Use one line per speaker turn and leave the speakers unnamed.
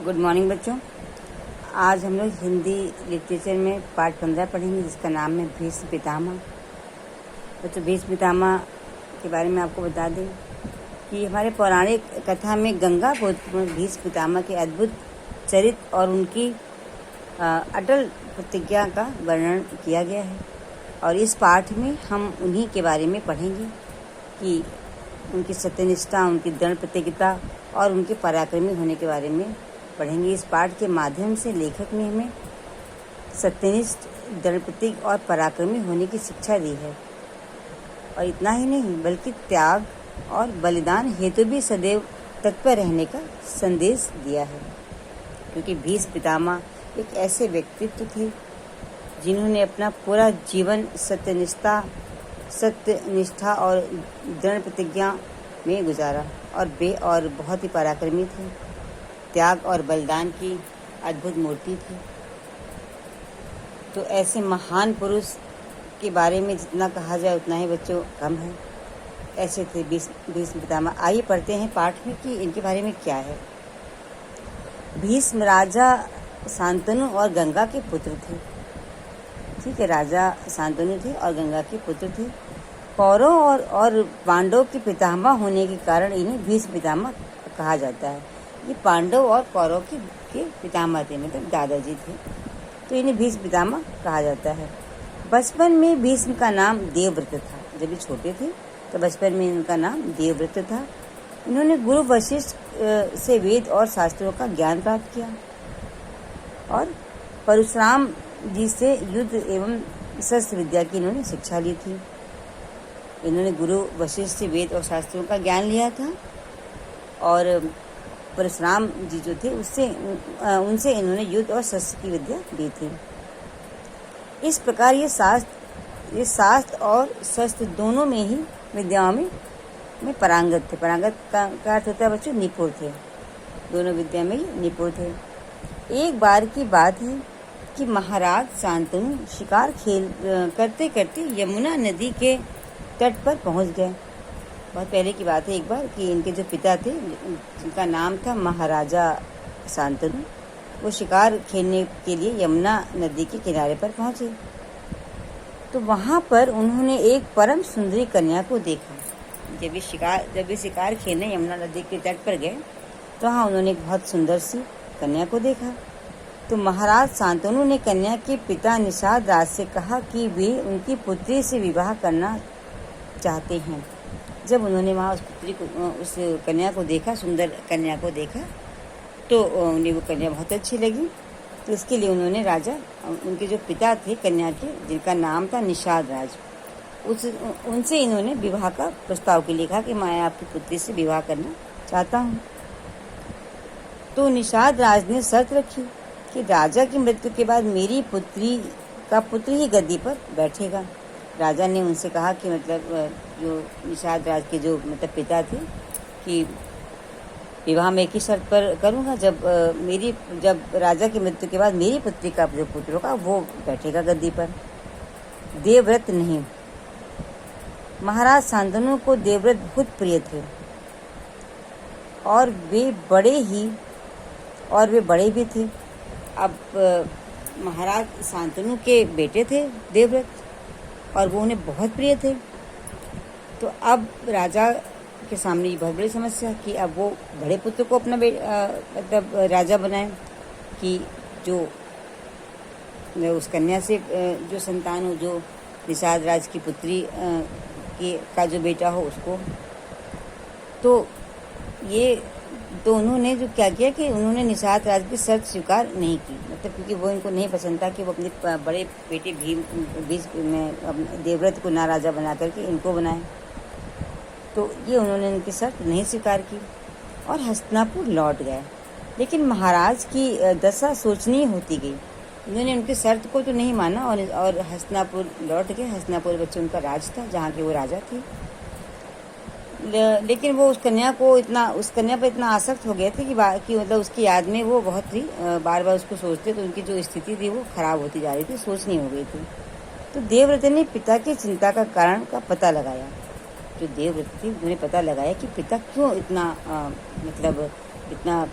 Good morning बच्चों। आज हम लोग हिंदी लिटरेचर में पार्ट 15 पढ़ेंगे, जिसका नाम है भीष्म पितामह। बच्चों, भीष्म पितामह के बारे में आपको बता दें कि हमारे पौराणिक कथा में गंगा पुत्र भीष्म पितामह के अद्भुत चरित्र और उनकी अटल प्रतिज्ञा का वर्णन किया गया है। और इस पाठ में हम उन्हीं के बारे में पढ़ेंगे कि उनकी सत्यनिष्ठा, उनकी दृढ़ प्रतिज्ञता और उनके पराक्रमी होने के बारे में पढ़ेंगे। इस पाठ के माध्यम से लेखक ने हमें सत्यनिष्ठ, दृढ़प्रतिज्ञ और पराक्रमी होने की शिक्षा दी है। और इतना ही नहीं, बल्कि त्याग और बलिदान हेतु भी सदैव तत्पर रहने का संदेश दिया है। क्योंकि भीष्म पितामह एक ऐसे व्यक्तित्व थे जिन्होंने अपना पूरा जीवन सत्यनिष्ठा और दृढ़ प्रतिज्ञा में गुजारा और बहुत ही पराक्रमी थे। त्याग और बलिदान की अद्भुत मूर्ति थी। तो ऐसे महान पुरुष के बारे में जितना कहा जाए उतना ही बच्चों कम है। ऐसे थे भीष्म पितामह। आइए पढ़ते हैं पाठ में कि इनके बारे में क्या है। भीष्म राजा शांतनु और गंगा के पुत्र थे। ठीक है, राजा शांतनु थे और गंगा के पुत्र थे। कौरव और पांडव के पितामह होने के कारण इन्हें भीष्म पितामह कहा जाता है। ये पांडव और कौरव के पितामह थे, मतलब दादाजी थे, तो इन्हें भीष्म पितामह कहा जाता है। बचपन में भीष्म का नाम देवव्रत था। जब ये छोटे थे तो बचपन में इनका नाम देवव्रत था। इन्होंने गुरु वशिष्ठ से वेद और शास्त्रों का ज्ञान प्राप्त किया और परशुराम जी से युद्ध एवं शस्त्र विद्या की इन्होंने शिक्षा ली थी। इन्होंने गुरु वशिष्ठ से वेद और शास्त्रों का ज्ञान लिया था और परशुराम जी जो थे उनसे इन्होंने युद्ध और शस्त्र की विद्या ली थी। इस प्रकार ये शास्त्र और शस्त्र दोनों में ही विद्याओं में पारंगत थे। पारंगत का अर्थ होता है बच्चों निपुण थे। दोनों विद्या में ही निपुण थे। एक बार की बात है कि महाराज शांतनु शिकार करते करते यमुना नदी के तट पर पहुंच गए। बहुत पहले की बात है एक बार कि इनके जो पिता थे, जिनका नाम था महाराजा शांतनु, वो शिकार खेलने के लिए यमुना नदी के किनारे पर पहुंचे। तो वहां पर उन्होंने एक परम सुंदरी कन्या को देखा। जब ये शिकार खेलने यमुना नदी के तट पर गए तो वहाँ उन्होंने एक बहुत सुंदर सी कन्या को देखा। तो महाराज शांतनु ने कन्या के पिता निषाद राज से कहा कि वे उनकी पुत्री से विवाह करना चाहते हैं। जब उन्होंने वहाँ उस कन्या को देखा, सुंदर कन्या को देखा, तो उन्हें वो कन्या बहुत अच्छी लगी। तो इसके लिए उन्होंने उनके जो पिता थे कन्या के, जिनका नाम था निषाद राज, उनसे इन्होंने विवाह का प्रस्ताव के लिए कहा कि मैं आपकी पुत्री से विवाह करना चाहता हूँ। तो निषाद राज ने शर्त रखी कि राजा की मृत्यु के बाद मेरी पुत्री ही गद्दी पर बैठेगा। राजा ने उनसे कहा कि मतलब जो निषाद राज के जो पिता थे कि विवाह मैं एक ही शर्त पर करूँगा, जब राजा की मृत्यु के बाद मेरी पुत्री का जो पुत्र होगा वो बैठेगा गद्दी पर, देवव्रत नहीं। महाराज शांतनु को देवव्रत बहुत प्रिय थे और वे बड़े भी थे। अब महाराज शांतनु के बेटे थे देवव्रत और वो उन्हें बहुत प्रिय थे। तो अब राजा के सामने ये बहुत बड़ी समस्या कि अब वो बड़े पुत्र को अपना मतलब राजा बनाए कि जो उस कन्या से जो संतान हो, जो निषाद राज की पुत्री का जो बेटा हो उसको। तो उन्होंने जो क्या किया कि उन्होंने निषाद राज की शर्त स्वीकार नहीं की, मतलब क्योंकि वो इनको नहीं पसंद था कि वो अपने बड़े बेटे भीष्म में देवव्रत को ना राजा बना करके इनको बनाए। तो ये उन्होंने उनकी शर्त नहीं स्वीकार की और हस्तिनापुर लौट गए। लेकिन महाराज की दशा शोचनीय होती गई। उन्होंने उनकी शर्त को तो नहीं माना और हस्तिनापुर लौट गए। हस्तिनापुर बच्चे उनका राज था, जहाँ के वो राजा थे। लेकिन वो उस कन्या पर इतना आसक्त हो गए थे कि मतलब उसकी याद में वो बहुत ही बार बार उसको सोचते, तो उनकी जो स्थिति थी वो खराब होती जा रही थी, सोचनी हो गई थी। तो देवव्रत ने पिता की चिंता का कारण का पता लगाया। जो देवव्रत थी उन्होंने पता लगाया कि पिता क्यों इतना बीमार